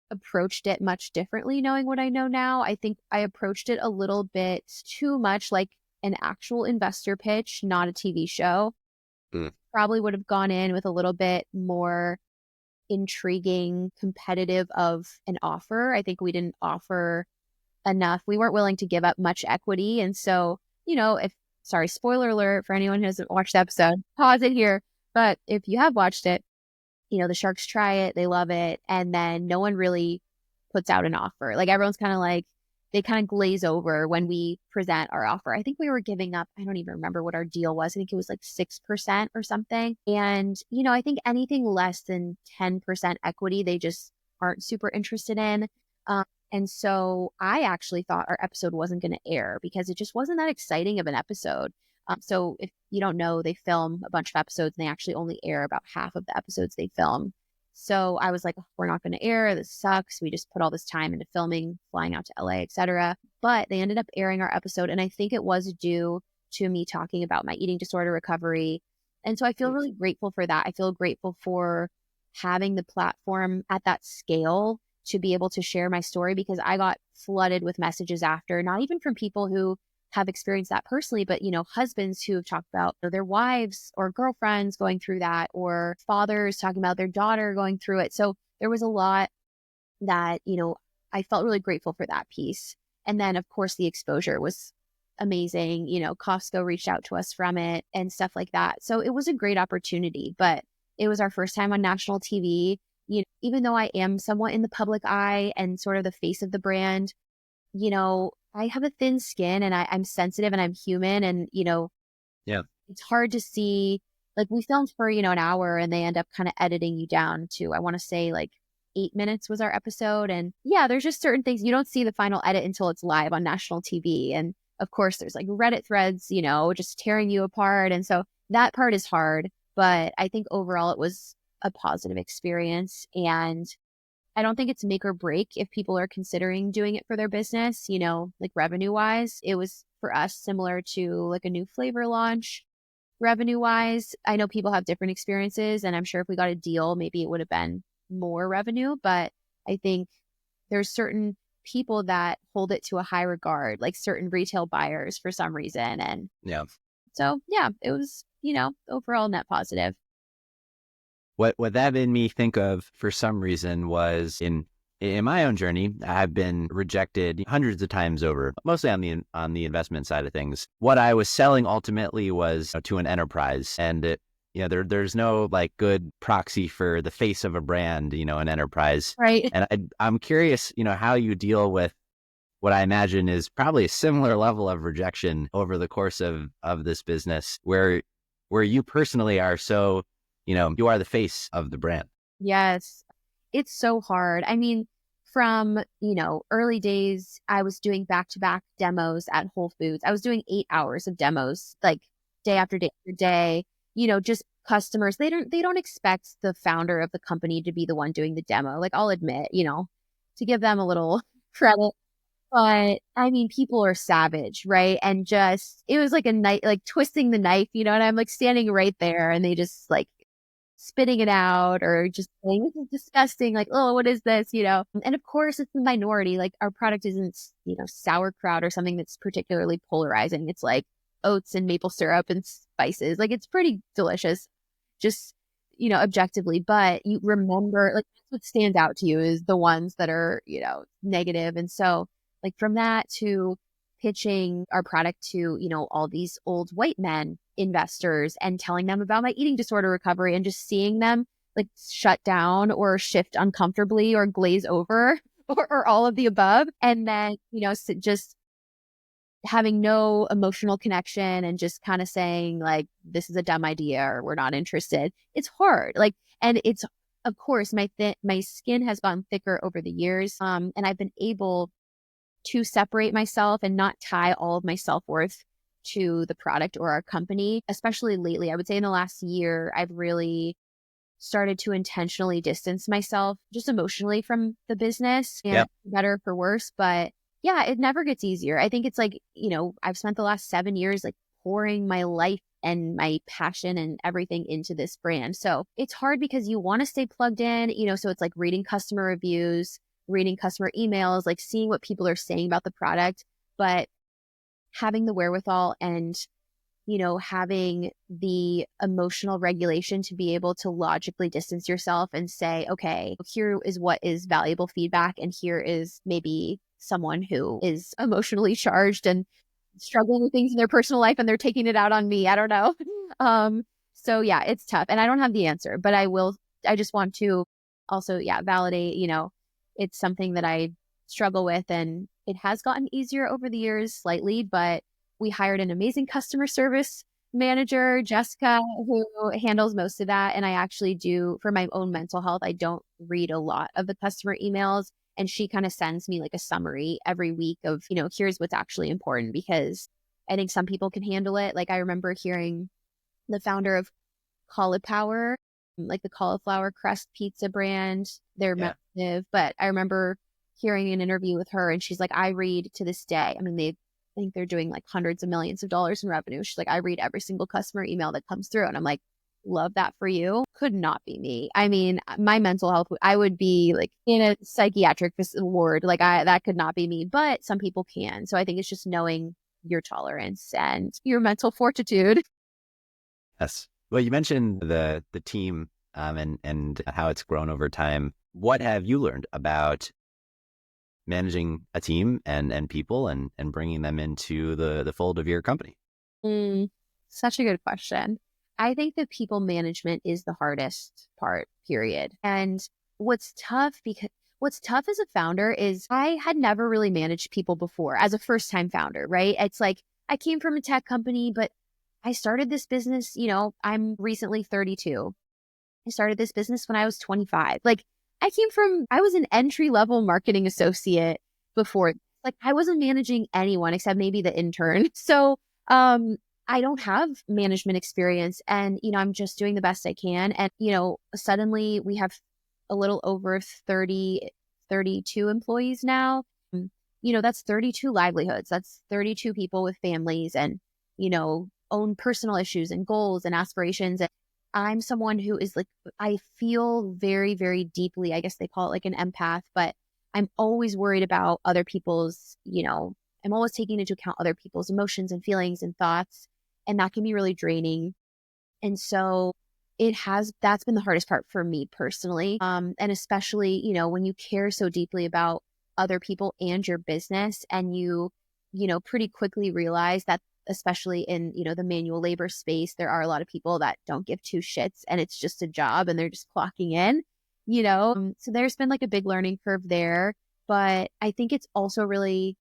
approached it much differently knowing what I know now. I think I approached it a little bit too much like an actual investor pitch, not a TV show. Probably would have gone in with a little bit more intriguing, competitive of an offer. I think we didn't offer enough. We weren't willing to give up much equity. And so, sorry, spoiler alert for anyone who hasn't watched the episode, pause it here. But if you have watched it, the sharks try it, they love it, and then no one really puts out an offer. Like, everyone's kind of like, they kind of glaze over when we present our offer. I think we were giving up, I don't even remember what our deal was. I think it was like 6% or something. And, I think anything less than 10% equity, they just aren't super interested in. And so I actually thought our episode wasn't going to air because it just wasn't that exciting of an episode. So if you don't know, they film a bunch of episodes and they actually only air about half of the episodes they film. So I was like, we're not going to air. This sucks. We just put all this time into filming, flying out to LA, etc. But they ended up airing our episode. And I think it was due to me talking about my eating disorder recovery. And so I feel really grateful for that. I feel grateful for having the platform at that scale to be able to share my story, because I got flooded with messages after, not even from people who have experienced that personally, but, husbands who have talked about their wives or girlfriends going through that, or fathers talking about their daughter going through it. So there was a lot that, I felt really grateful for that piece. And then, of course, the exposure was amazing. Costco reached out to us from it and stuff like that. So it was a great opportunity, but it was our first time on national TV. Even though I am somewhat in the public eye and sort of the face of the brand, I have a thin skin and I'm sensitive and I'm human. And, yeah, it's hard to see, like, we filmed for, an hour and they end up kind of editing you down to, I want to say like 8 minutes was our episode. And yeah, there's just certain things you don't see the final edit until it's live on national TV. And of course there's like Reddit threads, just tearing you apart. And so that part is hard, but I think overall it was a positive experience. And I don't think it's make or break if people are considering doing it for their business, like revenue wise. It was for us similar to like a new flavor launch revenue wise. I know people have different experiences, and I'm sure if we got a deal, maybe it would have been more revenue. But I think there's certain people that hold it to a high regard, like certain retail buyers for some reason. And yeah. So yeah, it was, overall net positive. What that made me think of for some reason was in my own journey, I've been rejected hundreds of times over, mostly on the investment side of things. What I was selling ultimately was to an enterprise, and there's no like good proxy for the face of a brand, an enterprise. Right. And I'm curious, how you deal with what I imagine is probably a similar level of rejection over the course of this business, where you personally are so, you are the face of the brand. Yes. It's so hard. I mean, from, early days, I was doing back-to-back demos at Whole Foods. I was doing 8 hours of demos, like day after day after day, just customers. They don't expect the founder of the company to be the one doing the demo. Like, I'll admit, to give them a little credit. But I mean, people are savage, right? And just, it was like a knife, like twisting the knife, and I'm like standing right there and they just like spitting it out or just saying, this is disgusting. Like, oh, what is this? And of course it's the minority. Like our product isn't, sauerkraut or something that's particularly polarizing. It's like oats and maple syrup and spices. Like it's pretty delicious, just, objectively. But you remember, like, that's what stands out to you is the ones that are, negative. And so like from that to pitching our product to, all these old white men investors and telling them about my eating disorder recovery and just seeing them like shut down or shift uncomfortably or glaze over or all of the above. And then, just having no emotional connection and just kind of saying like, this is a dumb idea or we're not interested. It's hard. Like, and it's, of course, my skin has gotten thicker over the years. And I've been able to separate myself and not tie all of my self-worth to the product or our company, especially lately. I would say in the last year, I've really started to intentionally distance myself just emotionally from the business, and for better or for worse. But yeah, it never gets easier. I think it's like, I've spent the last 7 years like pouring my life and my passion and everything into this brand. So it's hard because you want to stay plugged in, so it's like reading customer reviews, reading customer emails, like seeing what people are saying about the product, but having the wherewithal and, having the emotional regulation to be able to logically distance yourself and say, okay, here is what is valuable feedback. And here is maybe someone who is emotionally charged and struggling with things in their personal life and they're taking it out on me. I don't know. So yeah, it's tough and I don't have the answer, but I just want to also, validate, it's something that I struggle with and it has gotten easier over the years slightly, but we hired an amazing customer service manager, Jessica, who handles most of that. And I actually do, for my own mental health, I don't read a lot of the customer emails. And she kind of sends me like a summary every week of, here's what's actually important, because I think some people can handle it. Like I remember hearing the founder of Cauliflower, like the cauliflower crust pizza brand. They're massive, but I remember hearing an interview with her and she's like, I read to this day. I mean, I think they're doing like hundreds of millions of dollars in revenue. She's like, I read every single customer email that comes through. And I'm like, love that for you. Could not be me. I mean, my mental health, I would be like in a psychiatric ward. Like that could not be me, but some people can. So I think it's just knowing your tolerance and your mental fortitude. Yes. Well, you mentioned the team and how it's grown over time. What have you learned about managing a team and people and bringing them into the fold of your company? Such a good question. I think that people management is the hardest part, period. And what's tough as a founder is I had never really managed people before as a first-time founder, right? It's like I came from a tech company, but I started this business, I'm recently 32. I started this business when I was 25. Like I was an entry-level marketing associate before. Like I wasn't managing anyone except maybe the intern. So, I don't have management experience and, I'm just doing the best I can. And, suddenly we have a little over 32 employees now. That's 32 livelihoods. That's 32 people with families and, own personal issues and goals and aspirations. And I'm someone who is like, I feel very, very deeply. I guess they call it like an empath, but I'm always worried about other people's, I'm always taking into account other people's emotions and feelings and thoughts. And that can be really draining. And so that's been the hardest part for me personally. And especially, when you care so deeply about other people and your business and you pretty quickly realize that especially in, the manual labor space, there are a lot of people that don't give two shits and it's just a job and they're just clocking in, So there's been like a big learning curve there, but I think it's also really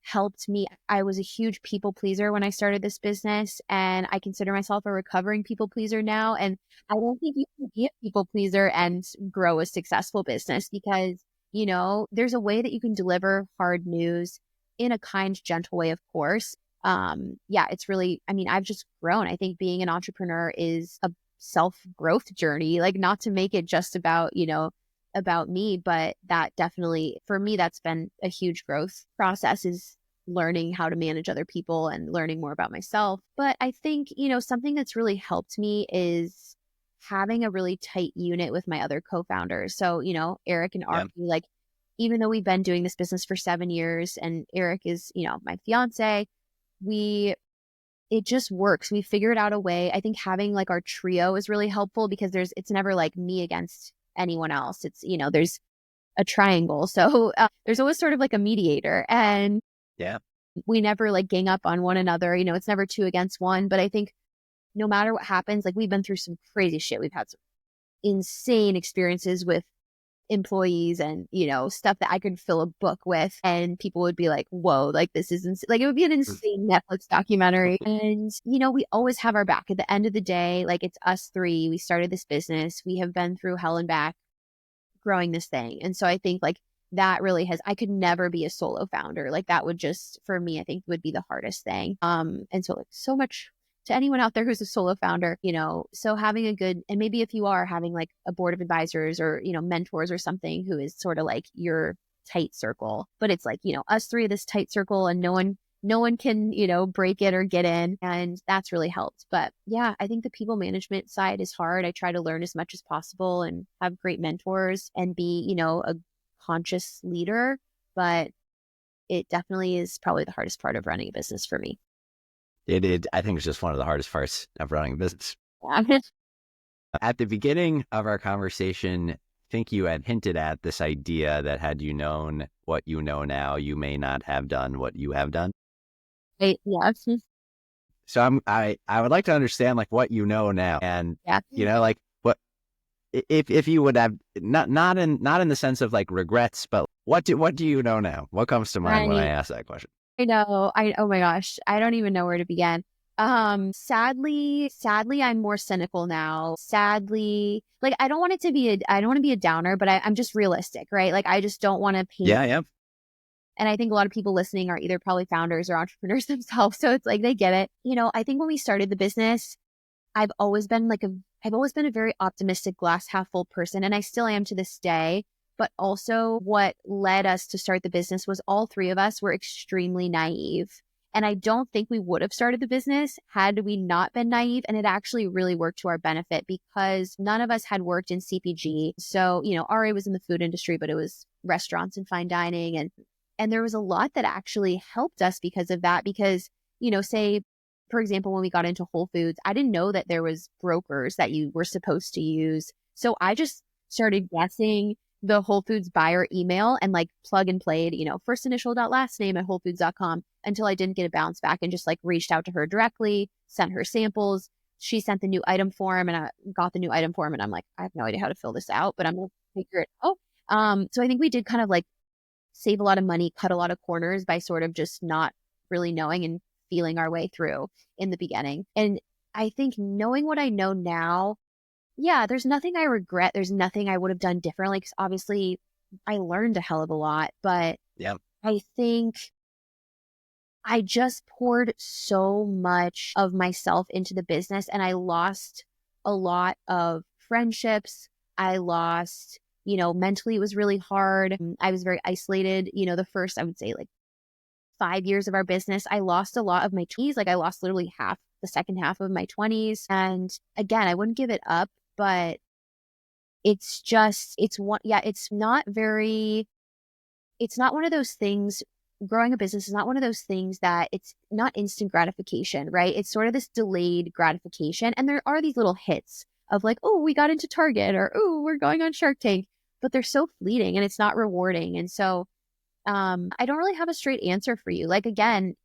helped me. I was a huge people pleaser when I started this business and I consider myself a recovering people pleaser now. And I don't think you can be a people pleaser and grow a successful business because, there's a way that you can deliver hard news in a kind, gentle way, of course. It's really, I've just grown. I think being an entrepreneur is a self-growth journey, like not to make it just about, about me, but that definitely, for me, that's been a huge growth process is learning how to manage other people and learning more about myself. But I think, something that's really helped me is having a really tight unit with my other co-founders. So, Eric and Yeah. Ari, like, even though we've been doing this business for 7 years and Eric is, my fiance, it just works. We figured out a way. I think having like our trio is really helpful because it's never like me against anyone else. It's, there's a triangle. So there's always sort of like a mediator, and Yeah. we never like gang up on one another. It's never two against one. But I think no matter what happens, like we've been through some crazy shit. We've had some insane experiences with employees and, stuff that I could fill a book with, and people would be like, whoa, like this is like, it would be an insane Netflix documentary. And, we always have our back at the end of the day. Like it's us three. We started this business. We have been through hell and back growing this thing. And so I think like that really I could never be a solo founder. Like that would just, for me, I think would be the hardest thing. And so like so much to anyone out there who's a solo founder, so having a good, and maybe if you are having like a board of advisors or, mentors or something who is sort of like your tight circle, but it's like, us three, this tight circle, and no one can, break it or get in. And that's really helped. But yeah, I think the people management side is hard. I try to learn as much as possible and have great mentors and be, a conscious leader. But it definitely is probably the hardest part of running a business for me. I think it's just one of the hardest parts of running a business. Yeah. At the beginning of our conversation, I think you had hinted at this idea that had you known what you know now, you may not have done what you have done. Yeah. So I would like to understand like what you know now, and Yeah. Like what if you would have not in the sense of like regrets, but what do you know now? What comes to mind when I ask that question? I know. Oh my gosh. I don't even know where to begin. Sadly, I'm more cynical now. Sadly, like I don't want to be a downer, but I'm just realistic, right? Like I just don't want to paint. Yeah. And I think a lot of people listening are either probably founders or entrepreneurs themselves. So it's like they get it. I think when we started the business, I've always been a very optimistic glass half full person. And I still am to this day. But also what led us to start the business was all three of us were extremely naive. And I don't think we would have started the business had we not been naive. And it actually really worked to our benefit because none of us had worked in CPG. So, Ari was in the food industry, but it was restaurants and fine dining. And there was a lot that actually helped us because of that. Because, say, for example, when we got into Whole Foods, I didn't know that there was brokers that you were supposed to use. So I just started guessing the Whole Foods buyer email and like plug and played, first initial dot last name at wholefoods.com until I didn't get a bounce back, and just like reached out to her directly, sent her samples. She sent the new item form and I got the new item form, and I'm like, I have no idea how to fill this out, but I'm going to figure it out. So I think we did kind of like save a lot of money, cut a lot of corners by sort of just not really knowing and feeling our way through in the beginning. And I think knowing what I know now, yeah, there's nothing I regret. There's nothing I would have done differently because obviously I learned a hell of a lot. But Yeah. I think I just poured so much of myself into the business, and I lost a lot of friendships. I lost, mentally it was really hard. I was very isolated. The first, I would say like 5 years of our business, I lost a lot of my 20s. Like I lost literally the second half of my 20s. And again, I wouldn't give it up, but it's not one of those things. Growing a business is not one of those things that it's not instant gratification, right? It's sort of this delayed gratification. And there are these little hits of like, oh, we got into Target, or, oh, we're going on Shark Tank, but they're so fleeting and it's not rewarding. And so I don't really have a straight answer for you. Like, again,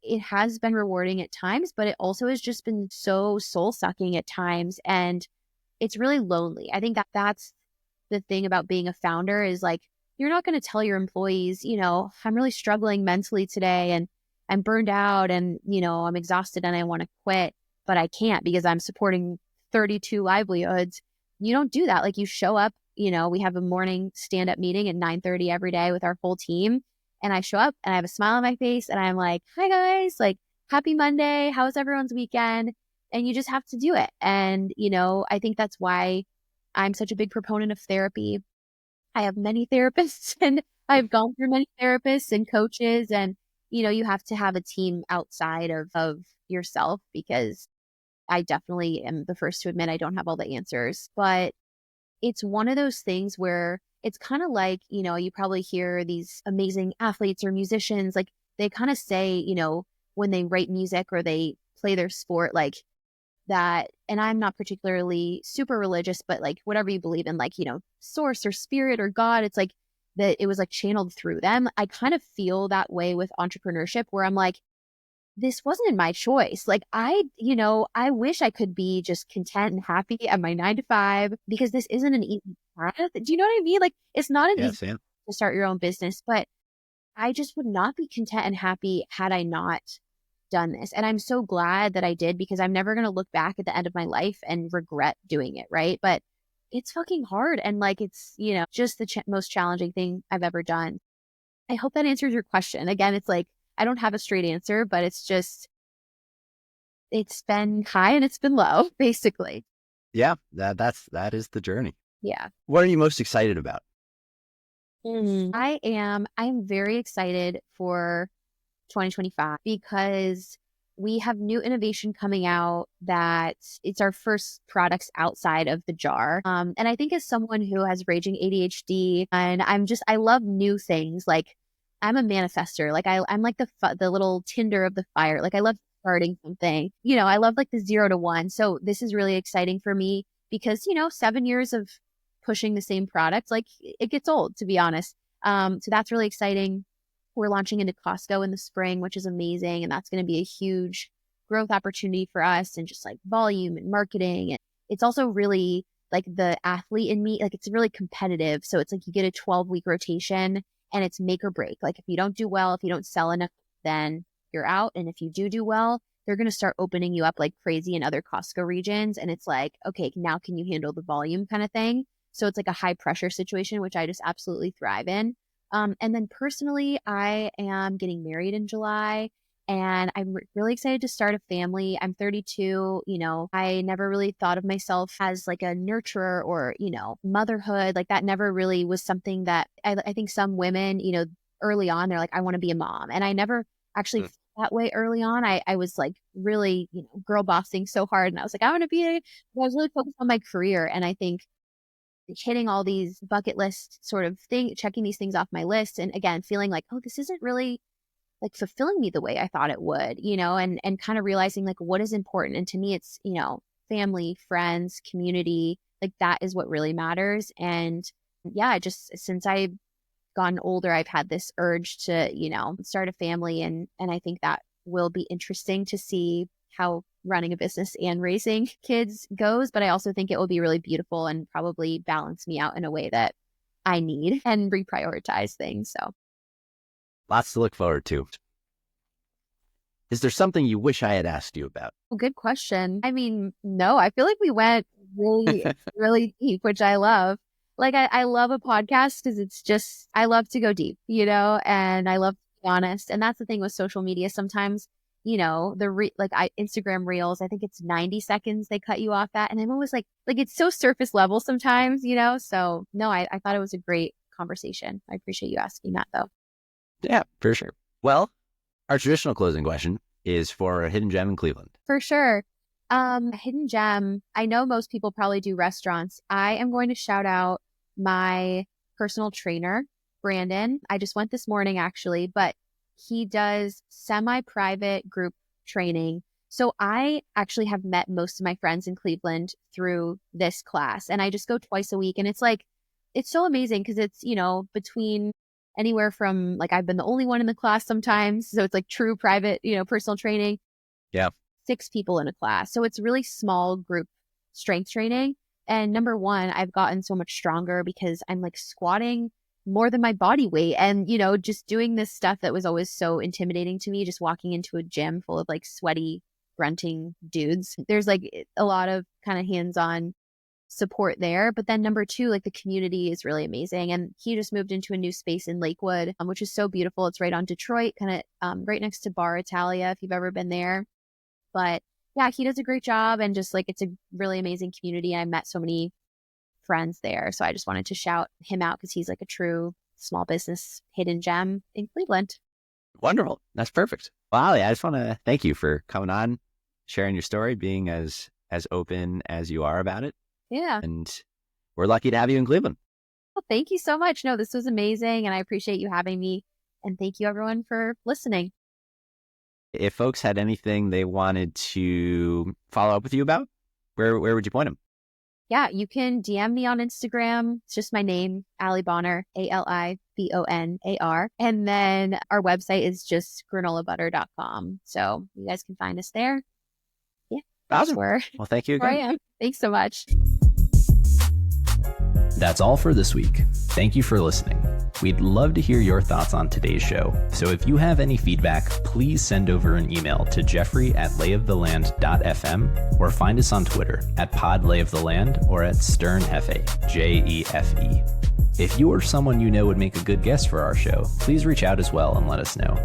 it has been rewarding at times, but it also has just been so soul sucking at times. And it's really lonely. I think that's the thing about being a founder is like, you're not going to tell your employees, I'm really struggling mentally today and I'm burned out and, I'm exhausted and I want to quit, but I can't because I'm supporting 32 livelihoods. You don't do that. Like you show up, we have a morning stand-up meeting at 9:30 every day with our whole team. And I show up and I have a smile on my face and I'm like, hi guys, like happy Monday. How was everyone's weekend? And you just have to do it. And, I think that's why I'm such a big proponent of therapy. I have many therapists and I've gone through many therapists and coaches, and, you have to have a team outside of yourself because I definitely am the first to admit I don't have all the answers, but it's one of those things where it's kind of like, you probably hear these amazing athletes or musicians, like they kind of say, when they write music or they play their sport, like that. And I'm not particularly super religious, but like whatever you believe in, like, source or spirit or God, it's like that it was like channeled through them. I kind of feel that way with entrepreneurship where I'm like, this wasn't my choice. Like I wish I could be just content and happy at my 9 to 5 because this isn't an easy path. Do you know what I mean? Like it's not an easy Yes, yeah. to start your own business, but I just would not be content and happy had I not done this. And I'm so glad that I did because I'm never going to look back at the end of my life and regret doing it. Right. But it's fucking hard. And like, it's, just the most challenging thing I've ever done. I hope that answers your question. Again, it's like, I don't have a straight answer, but it's just, it's been high and it's been low, basically. Yeah, that is the journey. Yeah. What are you most excited about? I'm very excited for 2025 because we have new innovation coming out that it's our first products outside of the jar. And I think as someone who has raging ADHD and I love new things. Like I'm a manifester. Like I'm like the little tinder of the fire. Like I love starting something, I love like the 0 to 1. So this is really exciting for me because, 7 years of pushing the same product, like it gets old, to be honest. So that's really exciting. We're launching into Costco in the spring, which is amazing. And that's going to be a huge growth opportunity for us and just like volume and marketing. And it's also really like the athlete in me, like it's really competitive. So it's like you get a 12-week rotation and it's make or break. Like if you don't do well, if you don't sell enough, then you're out. And if you do well, they're going to start opening you up like crazy in other Costco regions. And it's like, okay, now can you handle the volume kind of thing? So it's like a high pressure situation, which I just absolutely thrive in. And then personally, I am getting married in July and I'm really excited to start a family. I'm 32. I never really thought of myself as like a nurturer or, motherhood. Like that never really was something that I think some women, early on, they're like, I want to be a mom. And I never actually felt that way early on. I was like really, girl bossing so hard. And I was like, I was really focused on my career. And I think hitting all these bucket list sort of checking these things off my list. And again, feeling like, oh, this isn't really like fulfilling me the way I thought it would, and kind of realizing like what is important. And to me, it's, family, friends, community, like that is what really matters. And yeah, just since I've gotten older, I've had this urge to, start a family. And I think that will be interesting to see how running a business and raising kids goes. But I also think it will be really beautiful and probably balance me out in a way that I need and reprioritize things. So Lots to look forward to. Is there something you wish I had asked you about? good question. I mean, no, I feel like we went really, really deep, which I love. Like I love a podcast because it's just, I love to go deep, and I love to be honest. And that's the thing with social media. Sometimes, Instagram reels, I think it's 90 seconds they cut you off at. And I'm always like it's so surface level sometimes, so no, I thought it was a great conversation. I appreciate you asking that though. Yeah, for sure. Well, our traditional closing question is for a hidden gem in Cleveland. For sure. Hidden gem. I know most people probably do restaurants. I am going to shout out my personal trainer, Brandon. I just went this morning actually, but he does semi-private group training. So I actually have met most of my friends in Cleveland through this class, and I just go twice a week. And it's like, it's so amazing because it's, between anywhere from like, I've been the only one in the class sometimes. So it's like true private, personal training. Yeah. 6 people in a class. So it's really small group strength training. And number one, I've gotten so much stronger because I'm like squatting more than my body weight. And, just doing this stuff that was always so intimidating to me, just walking into a gym full of like sweaty, grunting dudes. There's like a lot of kind of hands-on support there. But then number two, like the community is really amazing. And he just moved into a new space in Lakewood, which is so beautiful. It's right on Detroit, kind of right next to Bar Italia, if you've ever been there. But yeah, he does a great job. And just like, it's a really amazing community. I met so many friends there. So I just wanted to shout him out because he's like a true small business hidden gem in Cleveland. Wonderful. That's perfect. Well, Ali, I just want to thank you for coming on, sharing your story, being as open as you are about it. Yeah. And we're lucky to have you in Cleveland. Well, thank you so much. No, this was amazing. And I appreciate you having me. And thank you everyone for listening. If folks had anything they wanted to follow up with you about, where would you point them? Yeah, you can DM me on Instagram. It's just my name, Ali Bonar, ALIBONAR. And then our website is just granolabutter.com. So you guys can find us there. Yeah. Awesome. Well, thank you again. I am. Thanks so much. That's all for this week. Thank you for listening. We'd love to hear your thoughts on today's show. So if you have any feedback, please send over an email to jeffrey@layoftheland.fm or find us on Twitter @podlayoftheland or @sternhefe, JEFE. If you or someone you know would make a good guest for our show, please reach out as well and let us know.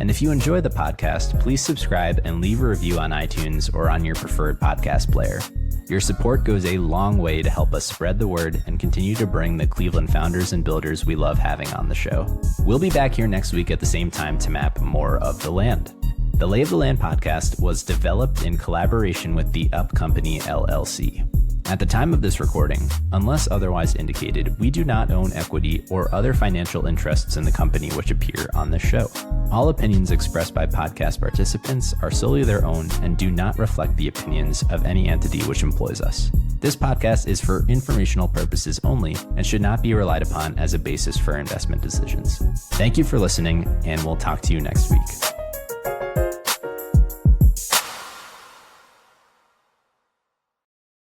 And if you enjoy the podcast, please subscribe and leave a review on iTunes or on your preferred podcast player. Your support goes a long way to help us spread the word and continue to bring the Cleveland founders and builders we love having on the show. We'll be back here next week at the same time to map more of the land. The Lay of the Land podcast was developed in collaboration with the Up Company, LLC. At the time of this recording, unless otherwise indicated, we do not own equity or other financial interests in the company which appear on this show. All opinions expressed by podcast participants are solely their own and do not reflect the opinions of any entity which employs us. This podcast is for informational purposes only and should not be relied upon as a basis for investment decisions. Thank you for listening, and we'll talk to you next week.